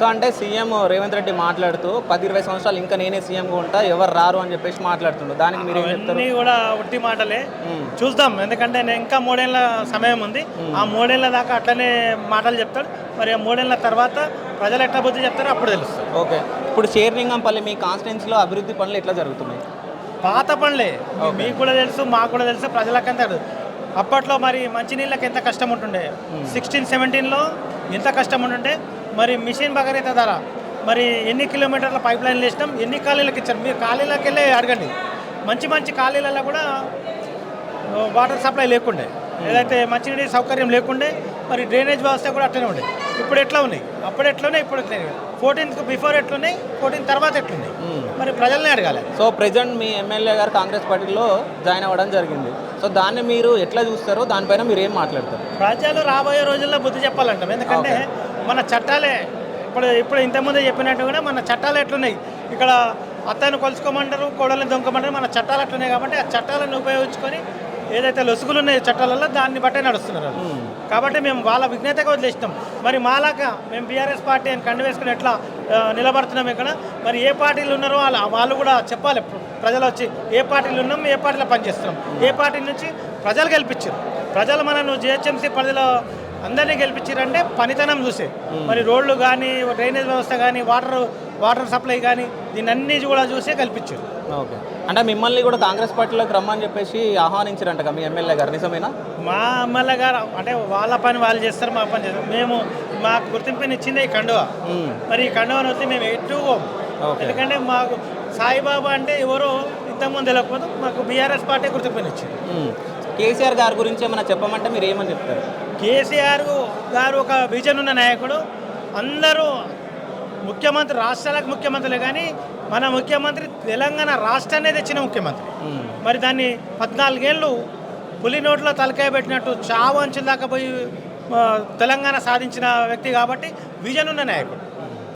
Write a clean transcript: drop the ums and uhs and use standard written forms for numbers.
So అంటే CM Revanth Reddy మాట్లాడుతూ 10-20 సంవత్సరాలు ఇంకా నేనే సీఎంగా ఉంటా, ఎవరు రారు అని చెప్పేసి మాట్లాడుతుండ్రు. దానికి మీరు ఏం చెప్తారు? అన్నీ కూడా ఉట్టి మాటలే. చూద్దాం, ఎందుకంటే నేను ఇంకా 3 ఏళ్ళ సమయం ఉంది. ఆ 3 ఏళ్ళ దాకా అట్లనే మాటలు చెప్తాడు. మరి ఆ 3 ఏళ్ళ తర్వాత ప్రజలు ఎట్లా బుద్ధి చెప్తారో అప్పుడు తెలుస్తుంది. ఓకే, ఇప్పుడు షేర్లింగంపల్లి మీ కాన్స్టిట్యున్సీలో అభివృద్ధి పనులు ఎట్లా జరుగుతున్నాయి? పాత పనులే, మీకు కూడా తెలుసు, మాకు కూడా తెలుసు, ప్రజలకంతా అప్పట్లో మరి మంచినీళ్ళకి ఎంత కష్టం ఉంటుండే, 16-17లో ఎంత కష్టం ఉంటుండే. మరి మిషన్ భగీరథ ధర మరి ఎన్ని కిలోమీటర్ల పైప్ లైన్లు వేసినాం, ఎన్ని ఖాళీలకు ఇచ్చారు. మీరు ఖాళీలకు వెళ్ళి అడగండి. మంచి మంచి ఖాళీలలో కూడా వాటర్ సప్లై లేకుండే, ఏదైతే మంచినీటి సౌకర్యం లేకుండే. మరి డ్రైనేజ్ వ్యవస్థ కూడా అట్లనే ఉండే. ఇప్పుడు ఎట్లా ఉన్నాయి, అప్పుడు ఎట్లున్నాయి, ఇప్పుడు ఎట్లా 14th బిఫోర్ ఎట్లున్నాయి, 14 తర్వాత ఎట్లున్నాయి, మరి ప్రజల్ని అడగాలి. సో ప్రెజెంట్ మీ ఎమ్మెల్యే గారు కాంగ్రెస్ పార్టీలో జాయిన్ అవ్వడం జరిగింది. సో దాన్ని మీరు ఎట్లా చూస్తారో దానిపైన మీరు ఏం మాట్లాడతారు? ప్రజలు రాబోయే రోజుల్లో బుద్ధి చెప్పాలంటాం. ఎందుకంటే మన చట్టాలే ఇప్పుడు ఇంతకుముందే చెప్పినట్టు కూడా మన చట్టాలు ఎట్లున్నాయి. ఇక్కడ అత్తను కొలుసుకోమంటారు, కోడల్ని దొంగమంటారు. మన చట్టాలు అట్లున్నాయి కాబట్టి ఆ చట్టాలను ఉపయోగించుకొని ఏదైతే లొసుగులు ఉన్నాయో చట్టాలలో దాన్ని బట్టే నడుస్తున్నారు. కాబట్టి మేము వాళ్ళ విజ్ఞతగా వదిలేసినాం. మరి మాలాగా మేము బీఆర్ఎస్ పార్టీ అని కండు వేసుకుని ఎట్లా నిలబడుతున్నాం ఇక్కడ, మరి ఏ పార్టీలు ఉన్నారో వాళ్ళు కూడా చెప్పాలి. ప్రజలు వచ్చి ఏ పార్టీలు ఉన్నాం, ఏ పార్టీలో పనిచేస్తున్నాం, ఏ పార్టీ నుంచి ప్రజలు గెలిపించారు. ప్రజలు మనను జిహెచ్ఎంసీ పరిధిలో అందరినీ గెలిపించారంటే పనితనం చూసే. మరి రోడ్లు కానీ, డ్రైనేజ్ వ్యవస్థ కానీ, వాటర్ సప్లై కానీ దీన్ని అన్ని కూడా చూసే కల్పించారు. ఓకే, అంటే మిమ్మల్ని కూడా కాంగ్రెస్ పార్టీలోకి రమ్మని చెప్పేసి ఆహ్వానించారంట మీ ఎమ్మెల్యే గారు, నిజమేనా? మా ఎమ్మెల్యే గారు అంటే వాళ్ళ పని వాళ్ళు చేస్తారు, మా పని చేస్తారు. మాకు గుర్తింపుని ఇచ్చిందే ఈ కండువ. మరి ఈ కండువని వస్తే మేము ఎట్టుకోం. ఎందుకంటే మాకు సాయిబాబా అంటే ఎవరో ఇంతకుముందు తెలియకపోతే మాకు బీఆర్ఎస్ పార్టీ గుర్తింపుని ఇచ్చింది. కేసీఆర్ గారి గురించి ఏమైనా చెప్పమంటే మీరు ఏమని చెప్తారు? కేసీఆర్ గారు ఒక విజన్ ఉన్న నాయకుడు. అందరూ ముఖ్యమంత్రి, రాష్ట్రాలకు ముఖ్యమంత్రులే కానీ మన ముఖ్యమంత్రి తెలంగాణ రాష్ట్రాన్ని తెచ్చిన ముఖ్యమంత్రి. మరి దాన్ని 14 ఏళ్ళు పులి నోట్లో తలకాయ పెట్టినట్టు చావు అంచుల దాకా పోయి తెలంగాణ సాధించిన వ్యక్తి కాబట్టి విజన్ ఉన్న నాయకుడు.